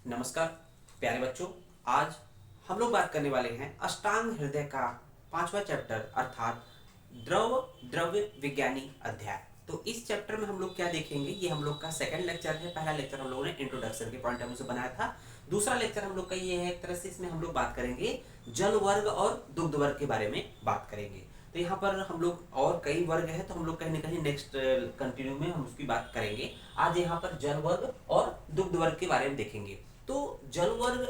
नमस्कार प्यारे बच्चों। आज हम लोग बात करने वाले हैं अष्टांग हृदय का 5वां चैप्टर अर्थात द्रव द्रव्य विज्ञानी अध्याय। तो इस चैप्टर में हम लोग क्या देखेंगे, ये हम लोग का सेकंड लेक्चर है। पहला लेक्चर हम लोगों ने इंट्रोडक्शन के पॉइंट ऑफ व्यू से बनाया था। दूसरा लेक्चर हम लोग का ये है, एक तरह से इसमें हम लोग बात करेंगे जल वर्ग और दुग्ध वर्ग के बारे में बात करेंगे। तो यहाँ पर हम लोग और कई वर्ग है, तो हम लोग कहीं ना कहीं नेक्स्ट कंटिन्यू में हम उसकी बात करेंगे। आज यहाँ पर जल वर्ग और दुग्ध वर्ग के बारे में देखेंगे। तो जल वर्ग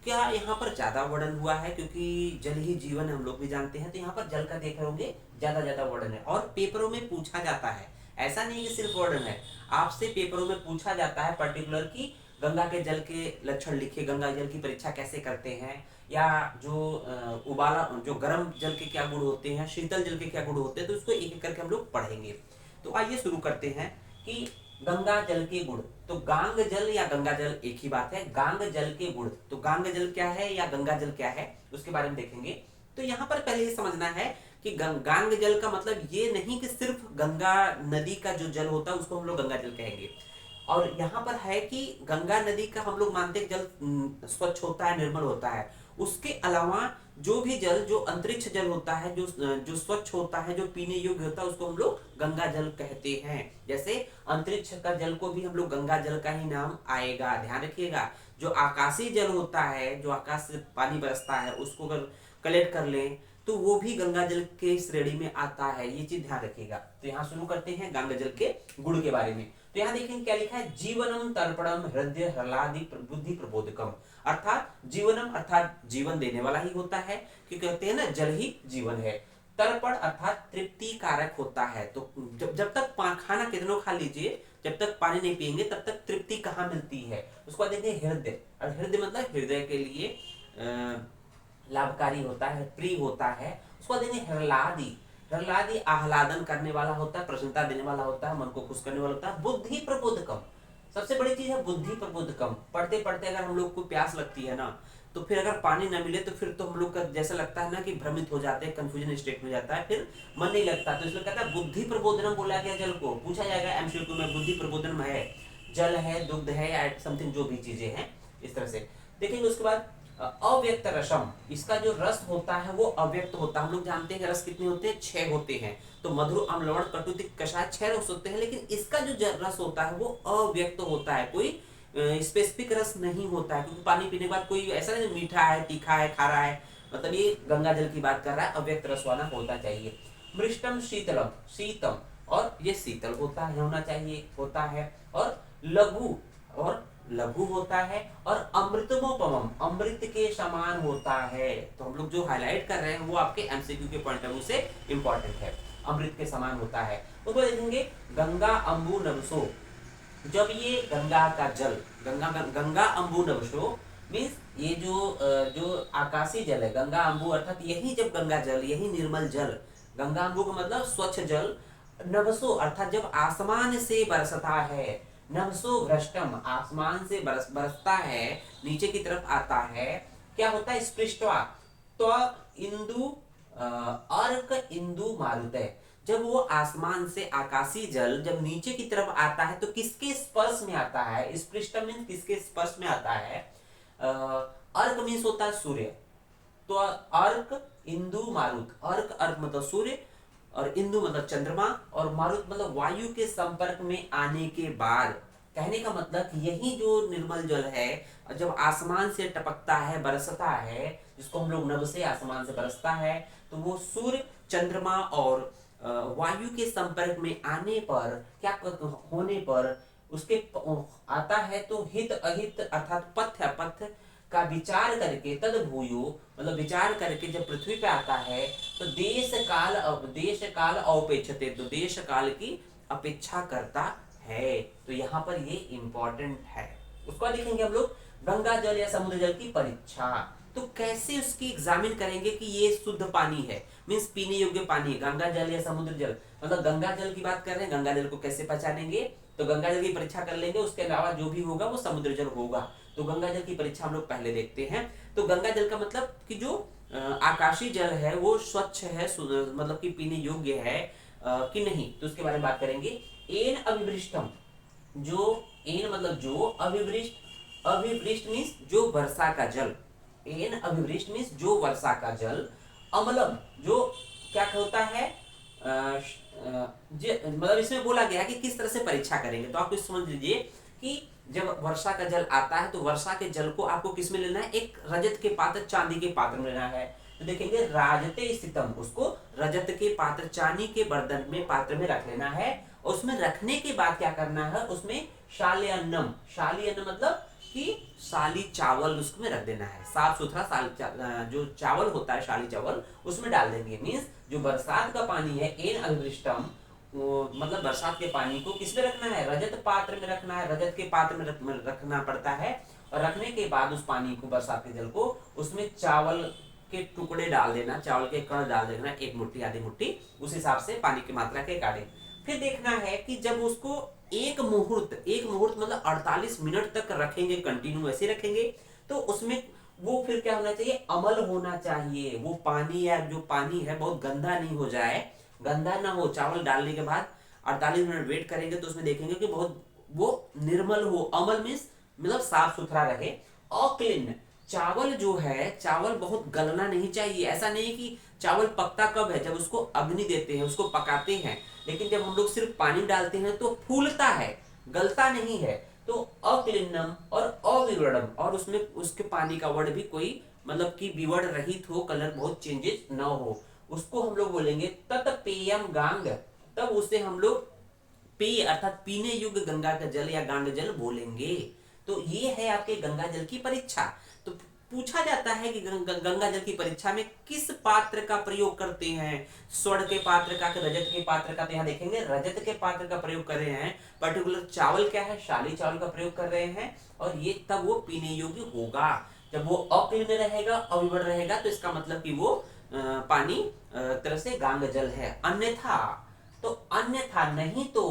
क्या यहाँ पर ज्यादा वर्णन हुआ है, क्योंकि जल ही जीवन है, हम लोग भी जानते हैं। तो यहाँ पर जल का देख रहे होंगे ज्यादा वर्णन है और पेपरों में पूछा जाता है। ऐसा नहीं कि सिर्फ वर्णन है, आपसे पेपरों में पूछा जाता है पर्टिकुलर की गंगा के जल के लक्षण लिखिए, गंगा जल की परीक्षा कैसे करते हैं, या जो उबाला जो गर्म जल के क्या गुण होते हैं, शीतल जल के क्या गुण होते हैं। तो उसको एक एक करके हम लोग पढ़ेंगे। तो आइए शुरू करते हैं कि गंगा जल के गुण। तो गांग जल या गंगा जल एक ही बात है। गांग जल के गुण, तो गांग जल क्या है या गंगा जल क्या है उसके बारे में देखेंगे। तो यहाँ पर पहले ये समझना है कि गांग जल का मतलब ये नहीं कि सिर्फ गंगा नदी का जो जल होता है उसको हम लोग गंगा जल कहेंगे। और यहाँ पर है कि गंगा नदी का हम लोग मानते हैं जल स्वच्छ होता है, निर्मल होता है। उसके अलावा जो भी जल, जो अंतरिक्ष जल होता है, जो स्वच्छ होता है, जो पीने योग्य होता है, उसको हम लोग गंगा जल कहते हैं। जैसे अंतरिक्ष का जल को भी हम लोग गंगा जल का ही नाम आएगा, ध्यान रखिएगा। जो आकाशीय जल होता है, जो आकाश से पानी बरसता है, उसको अगर कलेक्ट कर लें तो वो भी गंगा जल के श्रेणी में आता है, ये चीज ध्यान रखिएगा। तो यहाँ शुरू करते हैं गंगा जल के गुण के बारे में। तो यहाँ देखें क्या लिखा है, जीवनम तर्पणम हृदय ह्लादि बुद्धि प्रबोधकम। अर्थात जीवनम अर्थात जीवन देने वाला ही होता है, कि कहते हैं ना जल ही जीवन है। तर्पण अर्थात तृप्ति कारक होता है। तो जब तक खाना कितना खा लीजिए, जब तक पानी नहीं पिएंगे तब तक तृप्ति कहाँ मिलती है। उसको बाद देखिए हृदय, और हृदय मतलब हृदय के लिए लाभकारी होता है, प्रिय होता है। उसको बाद देखिए हृलादि, हृलादि आह्लादन करने वाला होता है, प्रसन्नता देने वाला होता है, मन को खुश करने वाला होता है। बुद्धि प्रबोधकम, सबसे बड़ी चीज है बुद्धि प्रबोधकम। पढ़ते पढ़ते अगर हम लोग को प्यास लगती है ना, तो फिर अगर पानी ना मिले तो फिर तो हम लोग का जैसा लगता है ना कि भ्रमित हो जाते हैं, कंफ्यूजन स्टेट में जाता है, फिर मन नहीं लगता। तो इसलिए कहता है बुद्धि प्रबोधनम बोला गया जल को। पूछा जाएगा एमसीक्यू में, बुद्धि प्रबोधनम है, जल है, दुग्ध है या समथिंग जो भी चीजें हैं, इस तरह से देखेंगे। उसके बाद अव्यक्त रसम, इसका जो रस होता है वो अव्यक्त होता है। हम लोग जानते हैं कि रस कितने होते हैं, 6 होते हैं। तो मधुर, अम्ल, लवण, कटु, तिक्त, कषाय 6 रस होते हैं। लेकिन इसका जो रस होता है वो अव्यक्त होता है, कोई स्पेसिफिक रस नहीं होता है। क्योंकि पानी पीने के बाद कोई ऐसा नहीं मीठा है, तीखा है, खारा है, मतलब ये गंगा जल की बात कर रहा है, अव्यक्त रस वाला होता चाहिए। मृष्टम शीतलम, शीतम और ये शीतल होता है, होना चाहिए, होता है। और लघु, और लघु होता है। और अमृतमोपमम, अमृत के समान होता है। तो हम लोग जो हाईलाइट कर रहे हैं वो आपके एमसीक्यू के पॉइंट ऑफ व्यू से इंपॉर्टेंट है, अमृत के समान होता है। उसको देखेंगे गंगा अम्बु नवसो, जब ये गंगा का जल, गंगा अम्बु नवसो मीन्स ये जो आकाशीय जल है, गंगा अम्बु अर्थात यही जब गंगा जल, यही निर्मल जल, गंगा अम्बु का मतलब स्वच्छ जल, नवसो अर्थात जब आसमान से बरसता है, नवसो भ्रष्टम आसमान से बरसता है, नीचे की तरफ आता है, क्या होता है, स्पृष्टवा तो इंदु अर्क इंदु मारुते, जब वो आसमान से आकाशीय जल जब नीचे की तरफ आता है तो किसके स्पर्श में आता है, स्पृष्ट मीन्स किसके स्पर्श में आता है। अर्क मीन्स होता है सूर्य। तो अर्क इंदु मारुत, अर्क अर्क मतलब सूर्य और इंदु मतलब चंद्रमा और मारुत मतलब वायु के संपर्क में आने के बाद। कहने का मतलब यही जो निर्मल जल है जब आसमान से टपकता है, बरसता है, जिसको हम लोग नभ से आसमान से बरसता है, तो वो सूर्य, चंद्रमा और वायु के संपर्क में आने पर, क्या होने पर उसके आता है, तो हित अहित अर्थात पथ्य पथ्य का विचार करके, तद भूयो मतलब विचार करके जब पृथ्वी पे आता है तो देश काल अपेक्षते, तो देश काल की अपेक्षा करता है। तो यहाँ पर ये इंपॉर्टेंट है। उसको देखेंगे हम लोग गंगा जल या समुद्र जल की परीक्षा। तो कैसे उसकी एग्जामिन करेंगे कि ये शुद्ध पानी है, मीन्स पीने योग्य पानी है, गंगा जल या समुद्र जल, मतलब गंगा जल की बात कर रहे हैं, गंगा जल को कैसे पहचानेंगे, तो गंगा जल की परीक्षा कर लेंगे। उसके अलावा जो भी होगा वो समुद्र जल होगा। तो गंगा जल की परीक्षा हम लोग पहले देखते हैं। तो गंगा जल का मतलब कि जो आकाशीय जल है वो स्वच्छ है, मतलब कि पीने योग्य है कि नहीं, तो उसके बारे में बात करेंगे। एन अविवृष्टम, जो एन मतलब जो, अविवृष्ट अभिवृष्ट मीन्स जो वर्षा का जल, एन अभिवृष्ट मीन्स जो वर्षा का जल, अम्लम जो क्या होता है, मतलब इसमें बोला गया है कि किस तरह से परीक्षा करेंगे। तो आप कुछ समझ लीजिए कि जब वर्षा का जल आता है तो वर्षा के जल को आपको किस में लेना है, एक रजत के पात्र, चांदी के पात्र में लेना है। तो देखेंगे राजते स्थितम, उसको रजत के पात्र, चांदी के बर्तन में, पात्र में रख लेना है। उसमें रखने के बाद क्या करना है, उसमें शाली अन्नम, शाली अन्न मतलब कि साली चावल उसमें रख देना है, साफ सुथरा जो चावल होता है शाली चावल उसमें डाल देंगे। मीन्स जो बरसात का पानी है, एन अभिवृष्टम, मतलब बरसात के पानी को किसमें रखना है, रजत पात्र में रखना है, रजत के पात्र में रखना पड़ता है। और रखने के बाद उस पानी को, बरसात के जल को, उसमें चावल के टुकड़े डाल देना, चावल के कण डाल देना, एक मुट्ठी आधी मुट्ठी, उस हिसाब से पानी की मात्रा के अकॉर्डिंग। फिर देखना है कि जब उसको एक मुहूर्त मतलब 48 मिनट तक रखेंगे, कंटिन्यू ऐसे रखेंगे, तो उसमें वो फिर क्या होना चाहिए, अमल होना चाहिए। वो पानी या जो पानी है बहुत गंदा नहीं हो जाए, गंदा ना हो। चावल डालने के बाद 48 मिनट वेट करेंगे तो उसमें देखेंगे कि बहुत वो निर्मल हो। अमल मीन्स मतलब साफ सुथरा रहे। अक्लीन, चावल जो है, चावल बहुत गलना नहीं चाहिए। ऐसा नहीं कि चावल पकता कब है, जब उसको अग्नि देते हैं, उसको पकाते हैं, लेकिन जब हम लोग सिर्फ पानी डालते हैं तो फूलता है, गलता नहीं है। तो अक्लिन्नम और अविवर्णम, और उसमें उसके पानी का वर्ण भी कोई मतलब कि विवर्ण रहित हो, कलर बहुत चेंजेस न हो, उसको हम लोग बोलेंगे तत्पेयम गांग। तब उसे हम लोग पेय अर्थात पीने योग्य गंगा का जल या गांग जल बोलेंगे। तो ये है आपके गंगा जल की परीक्षा। तो पूछा जाता है कि गंगा जल की परीक्षा में किस पात्र का प्रयोग करते हैं, स्वर्ण के पात्र का, रजत के पात्र का। तो यहाँ देखेंगे रजत के पात्र का प्रयोग कर रहे हैं। पर्टिकुलर चावल क्या है, शाली चावल का प्रयोग कर रहे हैं, और ये तब वो पीने योग्य होगा। जब वो अक्लीन रहेगा, अविवर्ण रहेगा, तो इसका मतलब कि वो पानी तरह से गांग जल है। अन्यथा, तो अन्यथा नहीं तो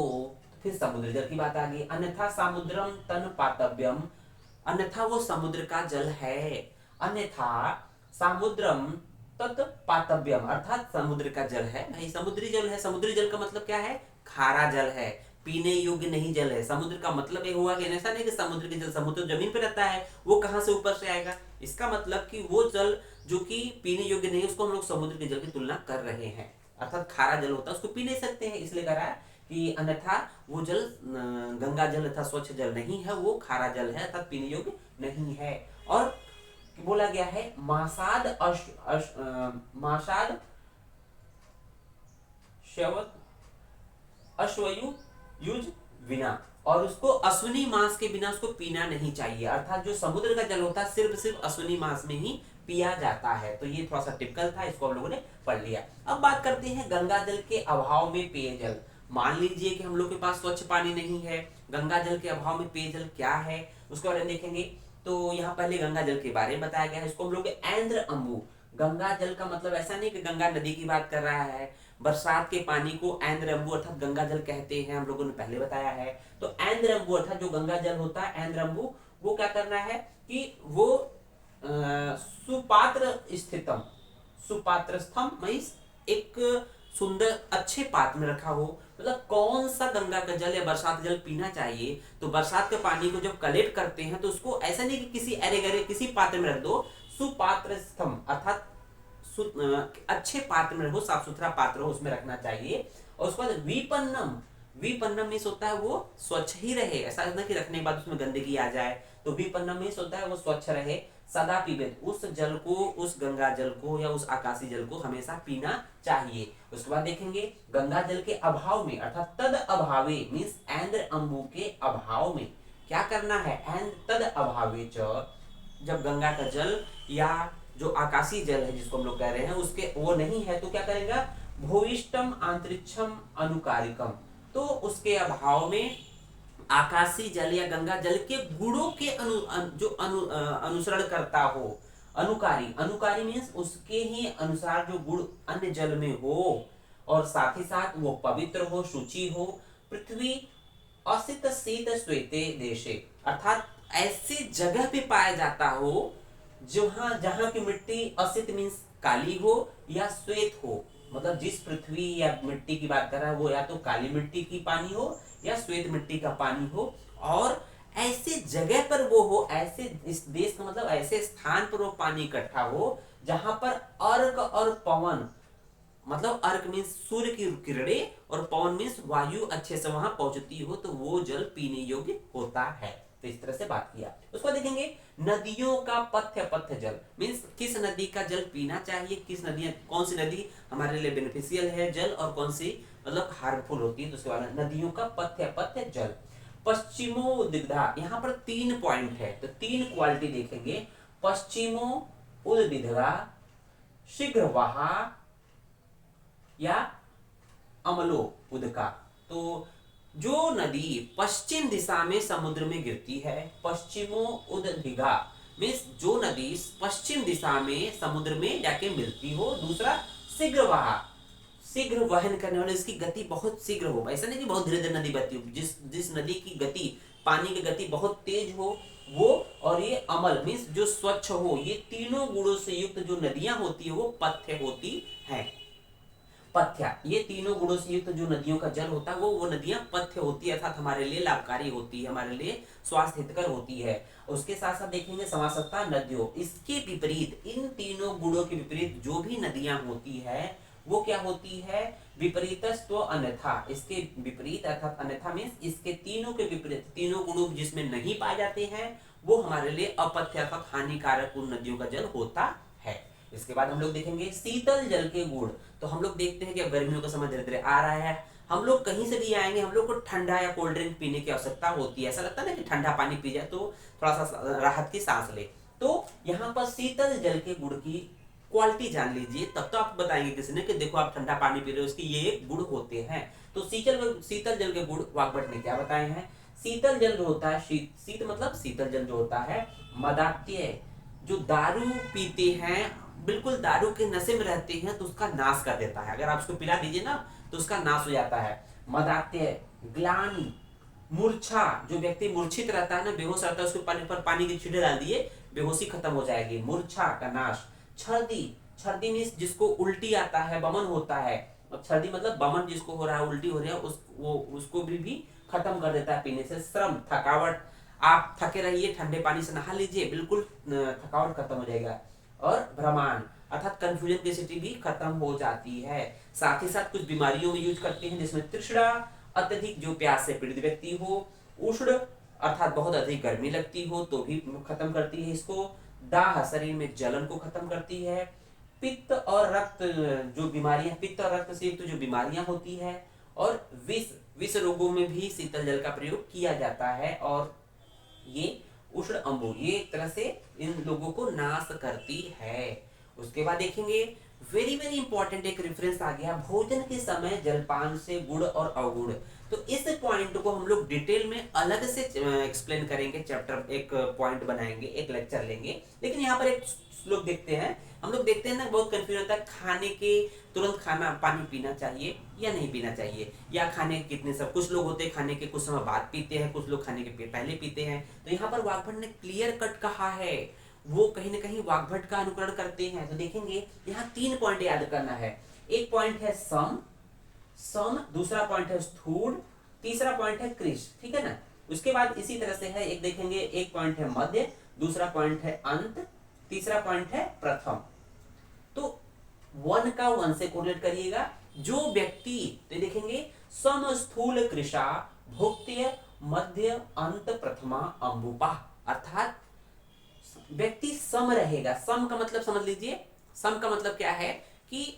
फिर समुद्र जल की बात आ गई। अन्यथा समुद्रम तन पातव्यम, अन्यथा वो समुद्र का जल है। अन्यथा समुद्रम तत् पातव्यम, अर्थात समुद्र का जल है। भाई समुद्री जल है, समुद्री जल का मतलब क्या है, खारा जल है, पीने योग्य नहीं जल है। समुद्र का मतलब ये हुआ कि ऐसा नहीं कि समुद्र के जल, समुद्र जमीन पे रहता है, वो कहां से ऊपर से आएगा। इसका मतलब कि वो जल जो कि पीने योग्य नहीं, उसको हम लोग समुद्र के जल की तुलना कर रहे हैं। अर्थात खारा जल होता है, उसको पी नहीं सकते हैं, इसलिए कह रहा है कि अन्यथा वो जल गंगा जल अर्थात स्वच्छ जल नहीं है, वो खारा जल है, अर्थात पीने योग्य नहीं है। और बोला गया है मासाद मासाद अश्वयु युज बिना, और उसको अश्विनी मास के बिना उसको पीना नहीं चाहिए। अर्थात जो समुद्र का जल होता है सिर्फ अश्विनी मास में ही पिया जाता है। तो ये थोड़ा सा टिपिकल था, इसको हम लोगों ने पढ़ लिया। अब बात करते हैं गंगा जल के अभाव में पेयजल। मान लीजिए कि हम लोग के पास स्वच्छ पानी नहीं है, गंगा जल के अभाव में पेयजल क्या है उसके बारे में देखेंगे। तो यहाँ पहले गंगा जल के बारे में बताया गया है, इसको हम लोग ऐन्द्र अम्बु। गंगा जल का मतलब ऐसा नहीं कि गंगा नदी की बात कर रहा है, बरसात के पानी को ऐन्द्र अम्बु अर्थात गंगा जल कहते हैं, हम लोगों ने पहले बताया है। तो ऐन्द्र अम्बु अर्थात जो गंगा जल होता है ऐन्द्र अम्बु, वो क्या करना है कि वो सुपात्र स्थितम, सुपात्रस्थम मींस एक सुंदर अच्छे पात्र में रखा हो। मतलब कौन सा गंगा का जल या बरसात जल पीना चाहिए, तो बरसात के पानी को जब कलेक्ट करते हैं तो उसको ऐसा नहीं कि किसी अरे गरे किसी पात्र में रख दो, सुपात्रस्थम अर्थात अच्छे पात्र में रहो, साफ सुथरा पात्र हो, उसमें रखना चाहिए। और उसके बाद विपन्नम, विपन्नम मीन्स होता है वो स्वच्छ ही रहे, ऐसा नहीं कि रखने के बाद उसमें गंदगी आ जाए। तो विपन्नम मीन्स होता है वो स्वच्छ रहे, सदा पीबेत, उस जल को, उस गंगा जल को या उस आकाशीय जल को हमेशा पीना चाहिए। उसके बाद देखेंगे गंगा जल के अभाव में अर्थात तद अभावे मीन्स ऐन्द्र अम्बु के अभाव में क्या करना है, तद अभावे च, जब गंगा का जल या जो आकाशीय जल है जिसको हम लोग कह रहे हैं उसके वो नहीं है, तो क्या करेगा, भूयिष्ठम अंतरिक्षम अनुकारिकम, तो उसके अभाव में आकाशीय जल या गंगा जल के गुणों के अनुसरण करता हो। अनुकारी, अनुकारी मीन्स उसके ही अनुसार जो गुण अन्य जल में हो, और साथ ही साथ वो पवित्र हो, शुचि हो। पृथ्वी असित शीत श्वेते देशे, अर्थात ऐसे जगह पे पाया जाता हो जहां जहां की मिट्टी असित मीन्स काली हो या श्वेत हो, मतलब जिस पृथ्वी या मिट्टी की बात कर रहा है वो या तो काली मिट्टी की पानी हो या श्वेत मिट्टी का पानी हो। और ऐसे जगह पर वो हो, ऐसे इस देश का मतलब ऐसे स्थान पर वो पानी इकट्ठा हो जहां पर अर्क और पवन, मतलब अर्क मीन्स सूर्य की किरणें और पवन मीन्स वायु अच्छे से वहां पहुंचती हो, तो वो जल पीने योग्य होता है। तो इस तरह से बात किया। उसको देखेंगे नदियों का पथ्य जल, मीन्स किस नदी का जल पीना चाहिए, किस नदी, कौन सी नदी हमारे लिए बेनिफिशियल है जल और कौन सी मतलब हार्मफुल होती है। तो उसके बाद नदियों का पथ्य जल। पश्चिमोदिग्धा, यहाँ पर 3 पॉइंट है, तो 3 क्वालिटी देखेंगे। पश्चिमो उद्दिग्धा, शीघ्र वहा या अमलो उदका। तो जो नदी पश्चिम दिशा में समुद्र में गिरती है, पश्चिमो उदधिगा मीन्स जो नदी पश्चिम दिशा में समुद्र में जाके मिलती हो। दूसरा शीघ्र वहा, शीघ्र वहन करने वाले, इसकी गति बहुत शीघ्र हो, ऐसा नहीं कि बहुत धीरे धीरे नदी बहती हो, जिस नदी की गति, पानी की गति बहुत तेज हो वो। और ये अमल मीन्स जो स्वच्छ हो, ये तीनों गुणों से युक्त जो नदियां होती है वो पथ्य होती है। पथ्य, ये तीनों गुणों से युक्त जो नदियों का जल होता है वो नदियां पथ्य होती है, अर्थात हमारे लिए लाभकारी होती है, हमारे लिए स्वास्थ्य हितकर होती है। उसके साथ साथ देखेंगे समासत्ता नदियों, इसके विपरीत, इन तीनों गुणों के विपरीत जो भी नदियां होती है वो क्या होती है, विपरीतस्त्व अन्यथा, इसके विपरीत अर्थात अन्यथा मीन्स इसके तीनों के विपरीत, तीनों गुणों जिसमें नहीं पाए जाते हैं वो हमारे लिए अपथ्य अर्थात हानिकारक उन नदियों का जल होता है। इसके बाद हम लोग देखेंगे शीतल जल के गुण। तो हम लोग देखते हैं कि अब गर्मियों का समय धीरे धीरे आ रहा है, हम लोग कहीं से भी आएंगे हम लोग को ठंडा या कोल्ड ड्रिंक पीने की आवश्यकता होती है, ऐसा लगता है ना कि ठंडा पानी पी जाए तो थोड़ा सा राहत की सांस ले। तो यहाँ पर शीतल जल के गुण की क्वालिटी जान लीजिए, तब तो आप बताएंगे किसी ने कि देखो आप ठंडा पानी पी रहे हो, इसके ये गुण होते हैं। तो शीतल जल के गुण वाग्भट ने क्या बताए हैं। शीतल जल जो होता है, शीत मतलब शीतल जल जो होता है, मदात्य, जो दारू पीते हैं, बिल्कुल दारू के नशे में रहते हैं, तो उसका नाश कर देता है। अगर आप उसको पिला दीजिए ना तो उसका नाश हो जाता है। मदात्य, ग्लानि, मूर्छा, जो व्यक्ति मूर्छित रहता है ना, बेहोश रहता है, उसके पानी पर पानी की छींटे डाल दिए, बेहोशी खत्म हो जाएगी, मूर्छा का नाश। छर्दी, छर्दी मीन्स जिसको उल्टी आता है, बमन होता है, अब छर्दी मतलब बमन जिसको हो रहा है, उल्टी हो रही है, उसको भी खत्म कर देता है पीने से। श्रम, थकावट, आप थके रहिए, ठंडे पानी से नहा लीजिए, बिल्कुल थकावट खत्म हो जाएगा। और भ्रमान अर्थात कंफ्यूजन की स्थिति भी खत्म हो जाती है। साथ ही साथ कुछ बीमारियों में यूज करते हैं जिसमें तृष्णा, अत्यधिक जो प्यास से पीड़ित व्यक्ति हो, उष्ण अर्थात बहुत अधिक गर्मी लगती हो तो भी खत्म करती है इसको। दाह, शरीर में जलन को खत्म करती है। पित्त और रक्त, जो बीमारियां पित्त और रक्त से युक्त जो बीमारियां होती है। और विष रोगों में भी शीतल जल का प्रयोग किया जाता है, और ये उष्ण अंबु ये एक तरह से इन लोगों को नाश करती है। उसके बाद देखेंगे वेरी वेरी इंपॉर्टेंट एक रेफरेंस आ गया, भोजन के समय जलपान से गुण और अवगुण। तो इस पॉइंट को हम लोग डिटेल में अलग से एक्सप्लेन करेंगे, चैप्टर एक पॉइंट बनाएंगे, एक लेक्चर लेंगे। लेकिन यहाँ पर एक श्लोक देखते हैं, हम लोग देखते हैं ना बहुत कंफ्यूज होता है, खाने के तुरंत खाना पानी पीना चाहिए या नहीं पीना चाहिए, या खाने के कितने सब, कुछ लोग होते हैं खाने के कुछ समय बाद पीते हैं, कुछ लोग खाने के पहले पीते हैं। तो यहाँ पर वाग्भट ने क्लियर कट कहा है, वो कहीं ना कहीं वाग्भट का अनुकरण करते हैं। तो देखेंगे यहाँ 3 पॉइंट याद करना है। एक पॉइंट है सम, दूसरा पॉइंट है स्थूल, तीसरा पॉइंट है कृश, ठीक है ना। उसके बाद इसी तरह से है, एक देखेंगे एक पॉइंट है मध्य, दूसरा पॉइंट है अंत, तीसरा पॉइंट है प्रथम। तो 1 का 1 से कोरिलेट करिएगा। जो व्यक्ति, तो देखेंगे सम स्थूल कृशा भोक्त्य मध्य अंत प्रथमा अंबुपा, अर्थात व्यक्ति सम रहेगा। सम का मतलब समझ लीजिए, सम का मतलब क्या है कि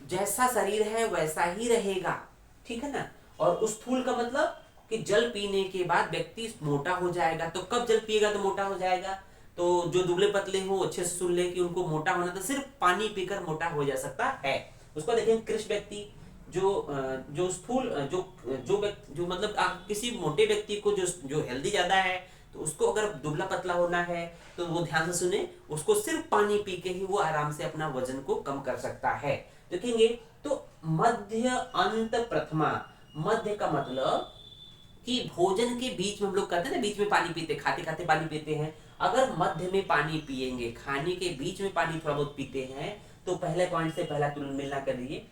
जैसा शरीर है वैसा ही रहेगा, ठीक है ना। और स्थूल का मतलब कि जल पीने के बाद व्यक्ति मोटा हो जाएगा। तो कब जल पिएगा तो मोटा हो जाएगा, तो जो दुबले पतले हो अच्छे से सुन ले कि उनको मोटा होना, तो सिर्फ पानी पीकर मोटा हो जा सकता है। उसको देखें कृष व्यक्ति, जो स्थूल जो मतलब किसी मोटे व्यक्ति को जो हेल्दी ज्यादा है, तो उसको अगर दुबला पतला होना है तो वो ध्यान से सुने, उसको सिर्फ पानी पी के ही वो आराम से अपना वजन को कम कर सकता है। देखेंगे तो मध्य अंत प्रथमा, मध्य का मतलब कि भोजन के बीच में हम लोग कहते हैं ना, बीच में पानी पीते, खाते खाते पानी पीते हैं। अगर मध्य में पानी पिएंगे, खाने के बीच में पानी थोड़ा बहुत पीते हैं, तो पहले पॉइंट से पहला तुलना मिलना करिए,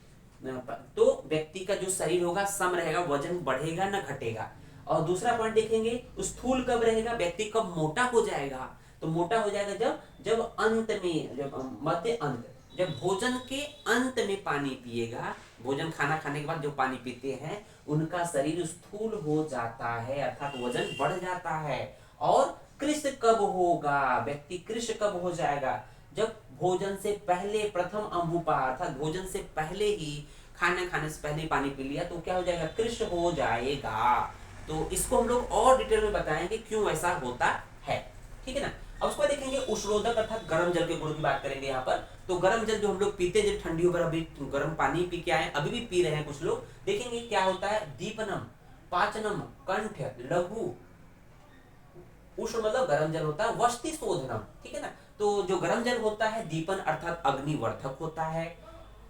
तो व्यक्ति का जो शरीर होगा सम रहेगा, वजन बढ़ेगा ना घटेगा। और दूसरा पॉइंट देखेंगे, स्थूल कब रहेगा, व्यक्ति कब मोटा हो जाएगा। तो मोटा हो जाएगा जब जब अंत में, जब मध्य अंत, जब भोजन के अंत में पानी पिएगा, भोजन खाना खाने के बाद जो पानी पीते हैं उनका शरीर स्थूल हो जाता है, अर्थात वजन बढ़ जाता है। और कृष्ण कब होगा, व्यक्ति कृष्ण कब हो जाएगा, जब भोजन से पहले प्रथम अम्बुपान, अर्थात भोजन से पहले ही, खाना खाने से पहले पानी पी लिया तो क्या हो जाएगा, कृष्ण हो जाएगा। तो इसको हम लोग और डिटेल में बताएंगे क्यों ऐसा होता है, ठीक है ना। अब उसको देखेंगे उष्णोदक अर्थात गर्म जल के गुण की बात करेंगे यहाँ पर। तो गर्म जल जो हम लोग पीते हैं, जब ठंडी होकर अभी गर्म पानी पी के आए, अभी भी पी रहे हैं कुछ लोग, देखेंगे क्या होता है, दीपनम, पाचनम, कंठ, लघु, उष्ण मतलब गर्म जल होता है, वस्ति शोधनम, ठीक है ना। तो जो गर्म जल होता है दीपन अर्थात अग्निवर्धक होता है,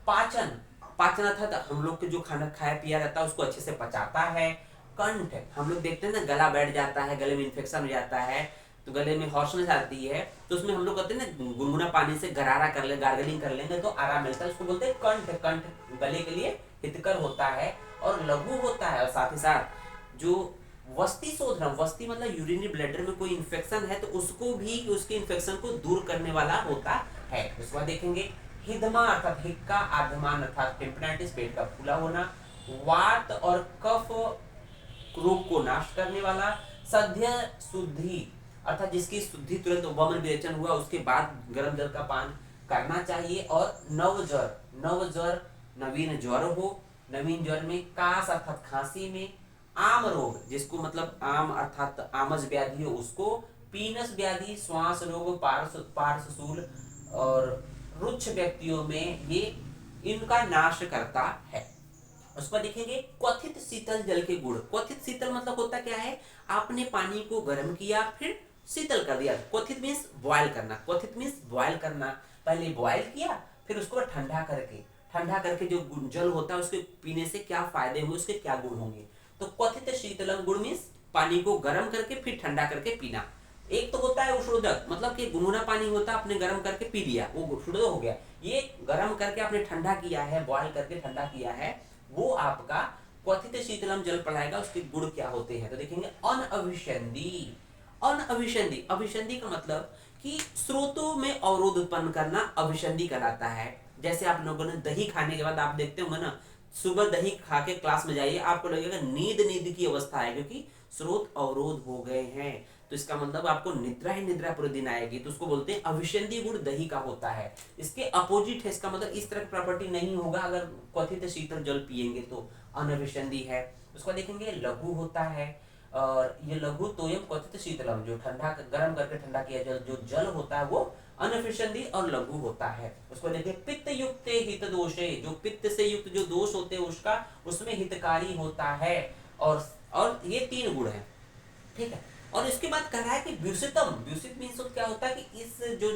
पाचन, पाचन अर्थात हम लोग के जो खाना खाया पिया रहता है उसको अच्छे से पचाता है, कंठ, हम लोग देखते हैं ना गला बैठ जाता है, गले में इन्फेक्शन हो जाता है तो गले में हॉर्सनेस आती है, तो उसमें हम लोग कहते हैं ना गुनगुना पानी से गरारा कर ले, गार्गलिंग कर लेंगे तो आराम मिलता है, उसको बोलते हैं कंठ, कंठ गले के लिए हितकर होता है और लघु होता है। और साथ ही साथ जो वस्ति शोधनम, वस्ति मतलब यूरिनरी ब्लैडर में कोई इन्फेक्शन है तो उसको भी, उसके इन्फेक्शन को दूर करने वाला होता है। उसके बाद देखेंगे हिदमा अर्थात हिक्का, आधमान अर्थात टेम्पनाइटिस, पेट का फूला होना, वात और कफ रोग को नाश करने वाला, सद्य शुद्धि अर्थात जिसकी शुद्धि तुरंत वमन विरेचन हुआ उसके बाद गर्म जल का पान करना चाहिए, और नवज्वर, नवज्वर नवीन ज्वर हो, नवीन ज्वर में, काश अर्थात खांसी में, आम रोग जिसको मतलब आम अर्थात आमज व्याधि हो उसको, पीनस व्याधि, श्वास रोग, पार्श्वशूल और रुक्ष व्यक्तियों में ये इनका नाश करता है। उस पर देखेंगे क्वथित शीतल जल के गुण। क्वथित शीतल मतलब होता क्या है, आपने पानी को गर्म किया फिर शीतल कर दिया। क्वथित मीन्स बॉयल करना, क्वथित मीन्स बॉयल करना, पहले बॉयल किया फिर उसको ठंडा करके जो जल होता है उसके पीने से क्या फायदे होंगे, उसके क्या गुण होंगे। तो क्वथित शीतलम गुण मीन्स पानी को गर्म करके फिर ठंडा करके पीना। एक तो होता है उष्णोदक, मतलब कि गुनगुना पानी होता है, आपने गर्म करके पी लिया वो उष्णोदक हो गया। ये गर्म करके आपने ठंडा किया है, बॉयल करके ठंडा किया है, वो आपका क्वथित शीतलम जल पढ़ाएगा। उसके गुण क्या होते हैं तो देखेंगे अनअभिसंधि। अनअभिसंधि, अभिसंधि का मतलब कि स्रोतों में अवरोध उत्पन्न करना अभिसंधि कहलाता है। जैसे आप लोगों ने दही खाने के बाद आप देखते होंगे ना, सुबह दही खा के क्लास में जाइए, आपको लगेगा नींद नींद की अवस्था है क्योंकि स्रोत अवरोध हो गए हैं। तो इसका मतलब आपको निद्रा ही निद्रा पूरे दिन आएगी, तो उसको बोलते हैं अभिसंधि गुण दही का होता है। इसके अपोजिट है, इसका मतलब इस तरह की प्रॉपर्टी नहीं होगा अगर क्वथित शीतल जल पिएंगे तो अनभिसंधि है। उसको देखेंगे लघु होता है, और ये लघु तोयम क्वथित शीतलम, जो ठंडा गर्म करके ठंडा किया जल जो जल होता है वो अनभिसंधि और लघु होता है। उसको देखिए पित्त युक्त हित दोषे, जो पित्त से युक्त जो दोष होते हैं उसका उसमें हितकारी होता है। और ये 3 गुण है, ठीक है। और इसके बाद कह रहा है कि व्युसितम, व्युसित मीन्स क्या होता है कि इस जो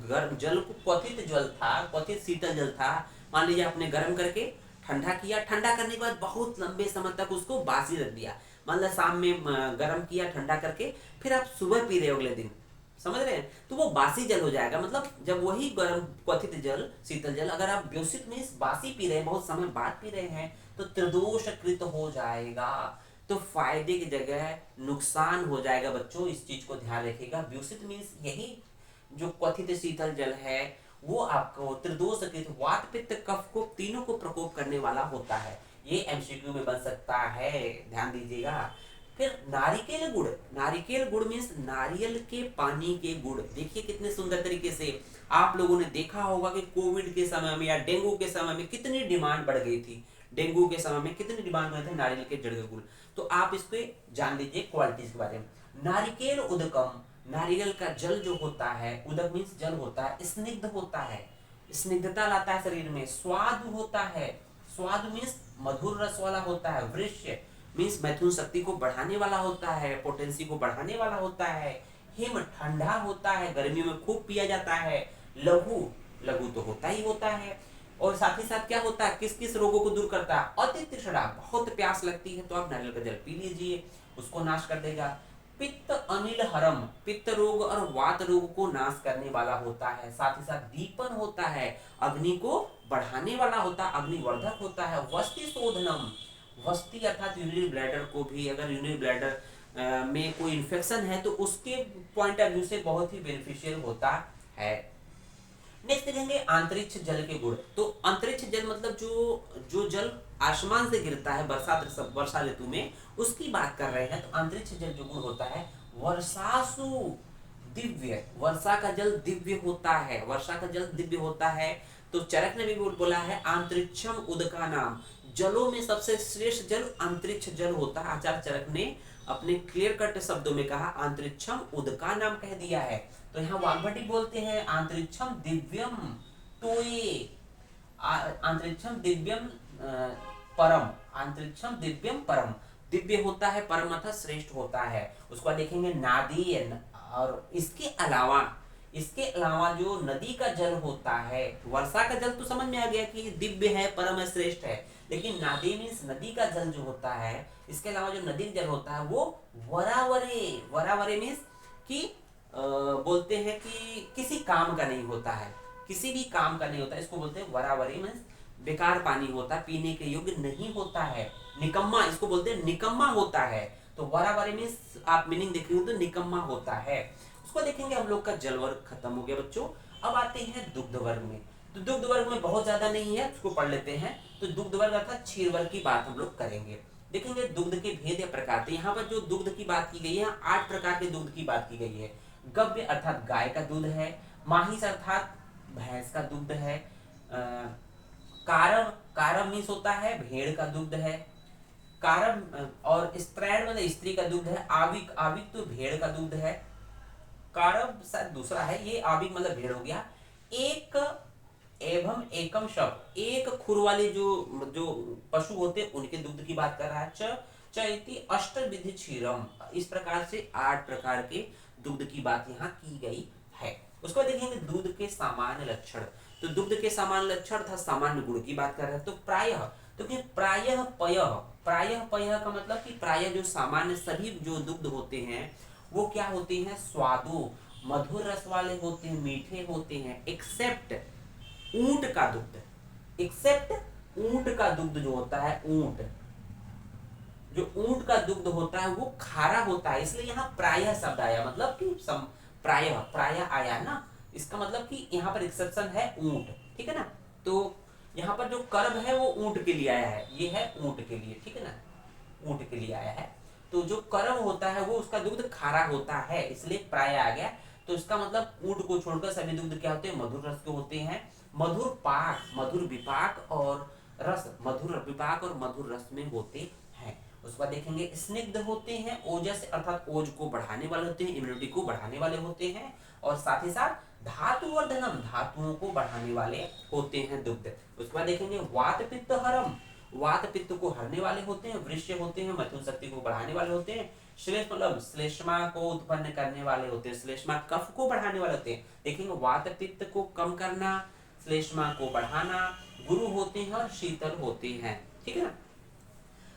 गर्म जल को, क्वथित जल था, क्वथित शीतल जल था, मान लीजिए आपने गर्म करके ठंडा किया, ठंडा करने के बाद बहुत लंबे समय तक उसको बासी रख दिया, मतलब शाम में गर्म किया ठंडा करके फिर आप सुबह पी रहे हो अगले दिन, समझ रहे हैं, तो वो बासी जल हो जाएगा। मतलब जब वही गर्म क्वथित जल शीतल जल अगर आप व्युसित मीन्स बासी पी रहे हैं, बहुत समय बाद पी रहे हैं, तो त्रिदोषकृत हो जाएगा, तो फायदे की जगह नुकसान हो जाएगा। बच्चों इस चीज को ध्यान रखिएगा। व्युसित मीन्स यही जो क्वथित शीतल जल है वो आपको त्रिदोषकृत, वात पित्त कफ को तीनों को प्रकोप करने वाला होता है। ये एमसीक्यू में बन सकता है, ध्यान दीजिएगा। फिर नारिकेल गुड़, नारिकेल गुड़ मीन्स नारियल के पानी के गुड़। देखिए कितने सुंदर तरीके से आप लोगों ने देखा होगा कि कोविड के समय में या डेंगू के समय में कितनी डिमांड बढ़ गई थी, डेंगू के समय में कितनी डिमांड में थे नारियल के जड़ के गुड़। तो आप इसको जान लीजिए क्वालिटीज के बारे में। नारिकेल उदकम, नारियल का जल जो होता है, उदक मीन्स जल होता है, स्निग्ध होता है, स्निग्धता लाता है शरीर में, स्वाद होता है, स्वाद मीन्स मधुर रस वाला होता है, वृष्य मीन्स मैथुन शक्ति को बढ़ाने वाला होता है, पोटेंसी को बढ़ाने वाला होता है, हिम ठंडा होता है, गर्मियों में खूब पिया जाता है, लघु, लघु तो होता ही होता है, और साथ ही साथ क्या होता है, किस किस रोगों को दूर करता है, अति तृष्णा, बहुत प्यास लगती है तो आप नारियल का जल पी लीजिए, उसको नाश कर देगा। पित्त अनिल हरम, पित्त रोग और वात रोग को नाश करने वाला होता है। साथ ही साथ दीपन होता है, अग्नि को बढ़ाने वाला होता है, अग्निवर्धक होता है। वस्ति शोधनम, वस्ती अर्थात यूरिनरी ब्लैडर को भी, अगर यूरिनरी ब्लैडर में कोई इन्फेक्शन है तो उसके पॉइंट ऑफ व्यू से बहुत ही बेनिफिशियल होता है। नेक्स्ट देखेंगे अंतरिक्ष जल के गुण। तो अंतरिक्ष जल मतलब जो जल आसमान से गिरता है वर्षा ऋतु में, उसकी बात कर रहे हैं। तो अंतरिक्ष जल जो गुण होता है, वर्षासु दिव्य, वर्षा का जल दिव्य होता है, वर्षा का जल दिव्य होता है। तो चरक ने भी बोला है अंतरिक्षम उदका नाम, जलों में सबसे श्रेष्ठ जल अंतरिक्ष जल होता है। आचार्य चरक ने अपने क्लियर कट शब्दों में कहा अंतरिक्षम उदका नाम कह दिया है। तो यहाँ वामभट्टी बोलते हैं अंतरिक्षम दिव्यम, तो ये अंतरिक्षम दिव्यम परम, अंतरिक्षम दिव्यम परम, दिव्य होता है, परम अर्थात श्रेष्ठ होता है। उसको देखेंगे नादी, और इसके अलावा जो नदी का जल होता है, वर्षा का जल तो समझ में आ गया कि दिव्य है, परम है, श्रेष्ठ है, लेकिन नादी मीन्स नदी का जल जो होता है, इसके अलावा जो नदी का जल होता है वो वरावरे, वरावरे मीन्स कि बोलते हैं कि किसी काम का नहीं होता है, किसी भी काम का नहीं होता है, इसको बोलते हैं वरावरी मीन्स बेकार पानी होता है, पीने के योग्य नहीं होता है। निकम्मा, इसको बोलते हैं निकम्मा होता है। तो वरावरी मीन्स आप मीनिंग देखेंगे तो निकम्मा होता है। उसको देखेंगे। हम लोग का जल वर्ग खत्म हो गया बच्चों। अब आते हैं दुग्ध वर्ग में। तो दुग्ध वर्ग में बहुत ज्यादा नहीं है, उसको पढ़ लेते हैं। तो दुग्ध वर्ग अर्थात क्षीर वर्ग की बात हम लोग करेंगे। देखेंगे दुग्ध के भेद या प्रकार। यहाँ पर जो दुग्ध की बात की गई है, 8 प्रकार के दुग्ध की बात की गई है। गव्य अर्थात गाय का दूध है, माहिस अर्थात भैंस का दूध है, कारम, कारम मीन्स होता है भेड़ का दूध है, कारम और स्त्रैण मतलब स्त्री का दूध है, आविक, आविक तो भेड़ का दूध है, कारम शायद दूसरा है, ये आविक मतलब भेड़ हो गया। एक एवं एकम शब्द, एक खुर वाले जो पशु होते हैं उनके दूध की बात कर रहा है। चैति अष्टविधि क्षीरम, इस प्रकार से 8 प्रकार के दुग्ध की बात यहाँ की गई है। उसको देखेंगे दूध के सामान्य लक्षण। तो दुग्ध के सामान्य लक्षण था सामान्य गुण की बात कर रहे हैं। तो प्रायः, तो कि प्रायः पयः, प्रायः पयः का मतलब कि प्रायः जो सामान्य सभी जो दुग्ध होते हैं वो क्या होते हैं, स्वादु मधुर रस वाले होते हैं, मीठे होते हैं, एक्सेप्ट ऊंट का दुग्ध, एक्सेप्ट ऊंट का दुग्ध जो होता है, ऊंट, जो ऊंट का दुग्ध होता है वो खारा होता है। इसलिए यहाँ प्रायः शब्द आया, मतलब कि प्रायः, प्रायः आया ना, इसका मतलब कि यहाँ पर एक्सेप्शन है ऊंट, ठीक है ना। तो यहाँ पर जो कर्म है वो ऊंट के लिए आया है, ये है ऊंट के लिए, ठीक है ना, ऊंट के लिए आया है। तो जो कर्म होता है वो उसका दुग्ध खारा होता है, इसलिए प्रायः आ गया। तो इसका मतलब ऊंट को छोड़कर सभी दुग्ध क्या होते हैं, मधुर रस के होते हैं। मधुर पाक, मधुर विपाक और रस, मधुर विपाक और मधुर रस में होते हैं। उसके बाद देखेंगे स्निग्ध होते हैं, ओजस अर्थात ओज को बढ़ाने वाले होते हैं, इम्यूनिटी को बढ़ाने वाले होते हैं, और साथ ही साथ धातुवर्धनम, धातुओं को बढ़ाने वाले होते हैं दुग्ध। उसके बाद देखेंगे वात पित्त हरम, वात पित्त को हरने वाले होते हैं, वृष्य होते हैं, मथुन शक्ति को बढ़ाने वाले होते हैं, श्लेष मतलब श्लेष्मा को उत्पन्न करने वाले होते हैं, श्लेष्मा कफ को बढ़ाने वाले होते हैं। देखेंगे वात पित्त को कम करना, श्लेष्मा को बढ़ाना, गुरु होते हैं और शीतल होते हैं, ठीक है ना।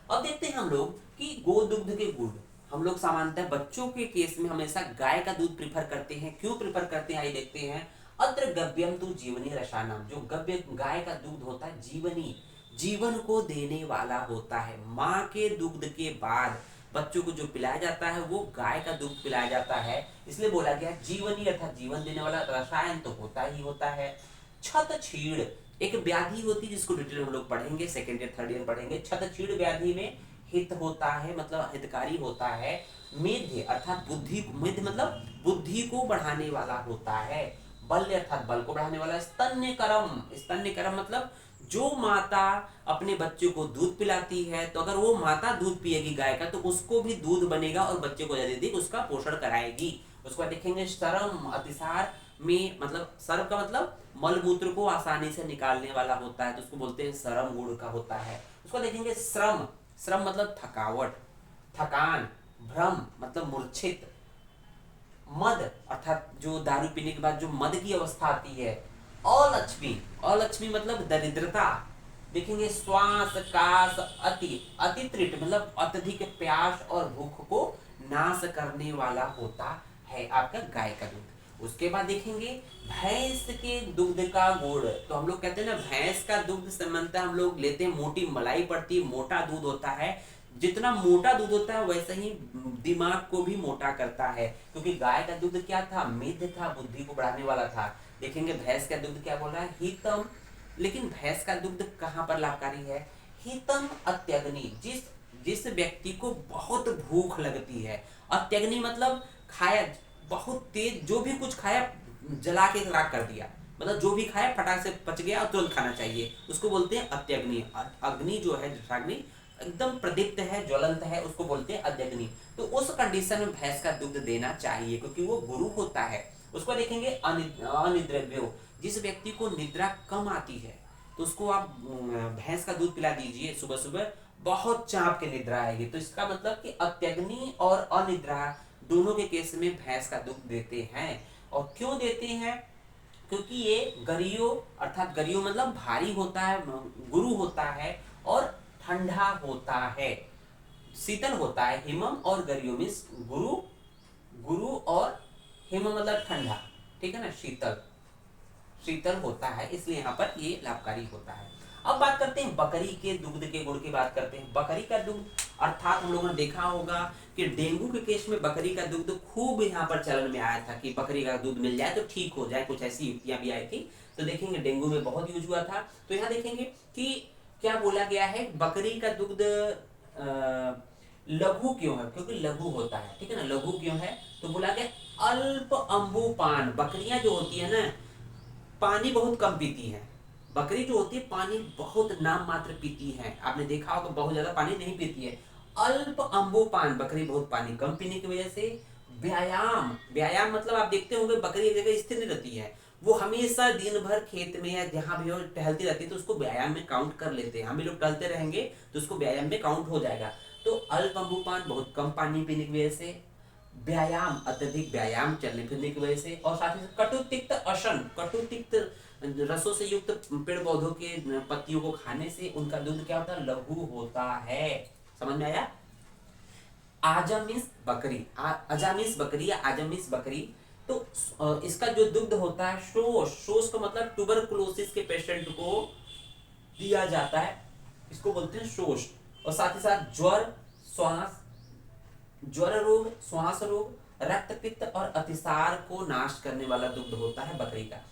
अब देखते हैं हम लोग कि गोदुग्ध के गुण। हम लोग सामान्यतः बच्चों के केस में हमेशा गाय का दूध प्रीफर करते हैं। क्यों प्रीफर करते हैं आइए देखते हैं। अत्र गव्यम तो जीवनी रसायनम, जो गव्य गाय का दूध होता है जीवनी, जीवन को देने वाला होता है। माँ के दूध के बाद बच्चों को जो पिलाया जाता है वो गाय का दूध पिलाया जाता है, इसलिए बोला गया जीवनी अर्थात जीवन देने वाला, रसायन तो होता ही होता है। छत छीड़ एक व्याधि होती है जिसको डिटेल हम लोग पढ़ेंगे, सेकेंड ईयर थर्ड ईयर पढ़ेंगे। छत छीड़ व्याधि में हित होता है, मतलब हितकारी होता है। मेध्य अर्थात बुद्धि, मेध्य मतलब बुद्धि को बढ़ाने वाला होता है। बल्य अर्थात बल को बढ़ाने वाला। स्तन्य करम, स्तन्य करम मतलब जो माता अपने बच्चे को दूध पिलाती है, तो अगर वो माता दूध पिएगी गाय का तो उसको भी दूध बनेगा और बच्चे को जल्दी उसका पोषण कराएगी। उसको देखेंगे शरम, अतिसार में मतलब सर्व का मतलब मलमूत्र को आसानी से निकालने वाला होता है, तो उसको बोलते हैं सरम गुण का होता है। उसको देखेंगे श्रम, श्रम मतलब थकावट, थकान, भ्रम मतलब मूर्छित, मद अर्थात जो दारू पीने के बाद जो मद की अवस्था आती है, अलक्ष्मी, अलक्ष्मी मतलब दरिद्रता। देखेंगे श्वास कास अति, अति तृट मतलब अत्यधिक प्यास और भूख को नाश करने वाला होता है आपका गाय का दूध। उसके बाद देखेंगे भैंस के दुग्ध का गुड़। तो हम लोग कहते हैं ना भैंस का दुग्ध सामान्यतः हम लोग लेते हैं, मोटी मलाई पड़ती है, मोटा दूध होता है। जितना मोटा दूध होता है वैसे ही दिमाग को भी मोटा करता है, क्योंकि गाय का दुग्ध क्या था, मेद था, बुद्धि को बढ़ाने वाला था। देखेंगे भैंस का दुग्ध क्या बोल रहा है, हितम। लेकिन भैंस का दुग्ध कहाँ पर लाभकारी है, हितम अत्यग्नि। जिस जिस व्यक्ति को बहुत भूख लगती है, अत्यग्नि मतलब खाया बहुत तेज, जो भी कुछ खाया जला के राख कर दिया, मतलब जो भी खाया फटाक से पच गया और तुरंत खाना चाहिए, उसको बोलते हैं अत्यग्नि। अग्नि जो है जठराग्नि एकदम प्रदीप्त है, ज्वलंत है, उसको बोलते हैं अत्यग्नि। तो उस कंडीशन में भैंस का दुग्ध देना चाहिए, क्योंकि वो गुरु होता है। उसको देखेंगे अनिद्रव्यो। जिस व्यक्ति को निद्रा कम आती है तो उसको आप भैंस का दूध पिला दीजिए सुबह सुबह, बहुत चाप के निद्रा आएगी। तो इसका मतलब कि अत्यग्नि और अनिद्रा दोनों के केस में भैंस का दूध देते हैं। और क्यों देते हैं, क्योंकि ये गरियो अर्थात गरियो मतलब भारी होता है, गुरु होता है और ठंडा होता है, शीतल होता है। हिमम और गरियो मीन्स गुरु, गुरु और हिमम मतलब ठंडा, ठीक है ना, शीतल, शीतल होता है, इसलिए यहाँ पर ये लाभकारी होता है। अब बात करते हैं बकरी के दुग्ध के गुण की बात करते हैं। बकरी का दुग्ध अर्थात हम लोगों ने देखा होगा कि डेंगू के केस में बकरी का दुग्ध खूब यहाँ पर चलन में आया था कि बकरी का दूध मिल जाए तो ठीक हो जाए, कुछ ऐसी युक्तियां भी आई थी। तो देखेंगे डेंगू में बहुत यूज हुआ था। तो यहाँ देखेंगे कि क्या बोला गया है, बकरी का दुग्ध लघु क्यों है, क्योंकि लघु होता है, ठीक है ना। लघु क्यों है, तो बोला गया अल्प अंबुपान। बकरियां जो होती है ना पानी बहुत कम पीती है, बकरी जो होती है पानी बहुत नाम मात्र पीती है, आपने देखा होगा बहुत ज्यादा पानी नहीं पीती है। अल्प अंबुपान, बकरी बहुत पानी कम पीने की वजह से। व्यायाम, व्यायाम मतलब आप देखते होंगे बकरी एक जगह स्थिर नहीं रहती है, वो हमेशा दिन भर खेत में या जहां भी हो टहलती रहती है, तो उसको व्यायाम में काउंट कर लेते हैं। हम भी लोग टहलते रहेंगे तो उसको व्यायाम में काउंट हो जाएगा। तो अल्प अंबुपान बहुत कम पानी पीने की वजह से, व्यायाम अत्यधिक व्यायाम चलने फिरने की वजह से, और साथ ही कटुतिक्त अशन, कटुतिक्त रसों से युक्त पेड़ पौधों के पत्तियों को खाने से उनका दूध क्या होता है, लघु होता है। समझ में आया। आजम मीन्स बकरी, अजा मीन्स बकरी या आजम मीन्स बकरी। तो इसका जो दुग्ध होता है शोष, शोष का मतलब ट्यूबरकुलोसिस के पेशेंट को दिया जाता है, इसको बोलते हैं शोष। और साथ ही साथ ज्वर, श्वास, ज्वर रोग, श्वास रोग, रक्त पित्त और अतिसार को नाश करने वाला दुग्ध होता है बकरी का।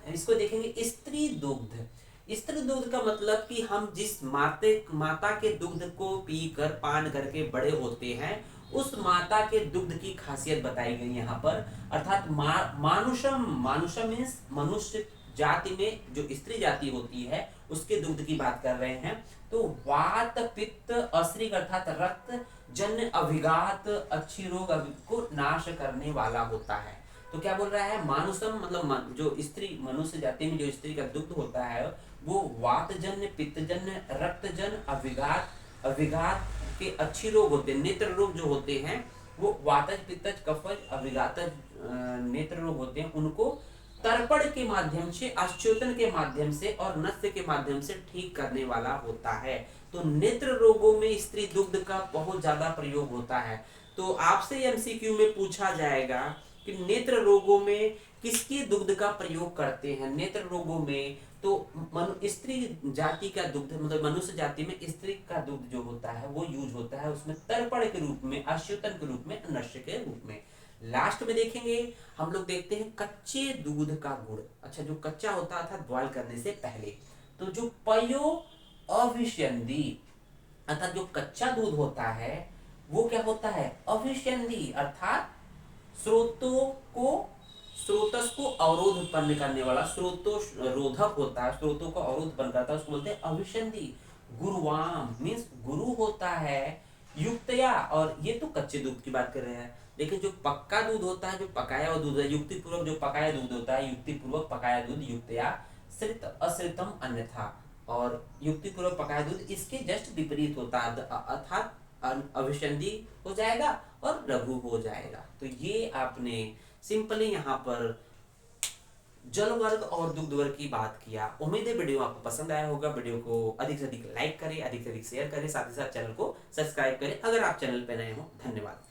इसको देखेंगे स्त्री दुग्ध। स्त्री दुग्ध का मतलब कि हम जिस माता के दुग्ध को पीकर पान करके बड़े होते हैं, उस माता के दुग्ध की खासियत बताई गई यहाँ पर। अर्थात मानुषम, मानुषम मीन्स मनुष्य जाति में जो स्त्री जाति होती है उसके दुग्ध की बात कर रहे हैं। तो वात पित्त अश्रिक अर्थात रक्त जन्य अभिघात अच्छी रोग को नाश करने वाला होता है। तो क्या बोल रहा है, मानुषम मतलब जो स्त्री मनुष्य जाति में जो स्त्री का दुग्ध होता है वो वातजन्य, पित्तजन्य, रक्तजन्य, अभिघात, अभिघात के अच्छी रोग होते हैं। नेत्र रोग जो होते हैं वो वातज, पित्तज, कफज, अभिघातज नेत्र रोग होते हैं, उनको तर्पण के माध्यम से, आश्चोतन के माध्यम से और नस्य के माध्यम से ठीक करने वाला होता है। तो नेत्र रोगों में स्त्री दुग्ध का बहुत ज्यादा प्रयोग होता है। तो आपसे एमसीक्यू में पूछा जाएगा कि नेत्र रोगों में किसके दुग्ध का प्रयोग करते हैं। नेत्र रोगों में तो स्त्री जाति का दुग्ध मतलब मनुष्य जाति में स्त्री का दुग्ध जो होता है वो यूज होता है, उसमें तर्पण के रूप में, आश्चोतन के रूप में, नस्य के रूप में। लास्ट में देखेंगे हम लोग देखते हैं कच्चे दूध का गुण। अच्छा, जो कच्चा होता था बॉयल करने से पहले, तो जो पयो अभिषंदी अर्थात जो कच्चा दूध होता है वो क्या होता है, अभिषंदी अर्थात स्रोतों को, स्रोतस को अवरोध उत्पन्न करने वाला, स्रोतो रोधक होता है, स्रोतों को अवरोध उत्पन्न करता है, उसको बोलते हैं अभिषंदी। गुरुवाम मीन्स गुरु होता है, युक्तया, और ये तो कच्चे दूध की बात कर रहे हैं। लेकिन जो पक्का दूध होता है, जो पकाया हुआ दूध है, युक्ति पूर्वक जो पकाया दूध होता है, युक्ति पूर्वक पकाया दूध, युक्तया, श्रित अश्रितम अन्यथा, और युक्ति पूर्वक पकाया दूध इसके जस्ट विपरीत होता है, अर्थात अभिसंधि हो जाएगा और लघु हो जाएगा। तो ये आपने सिंपली यहाँ पर जल वर्ग और दुग्ध वर्ग की बात किया। उम्मीद है वीडियो आपको पसंद आया होगा। वीडियो को अधिक से अधिक लाइक करें, अधिक से अधिक शेयर करें, साथ ही साथ चैनल को सब्सक्राइब करें अगर आप चैनल पर नए हो। धन्यवाद।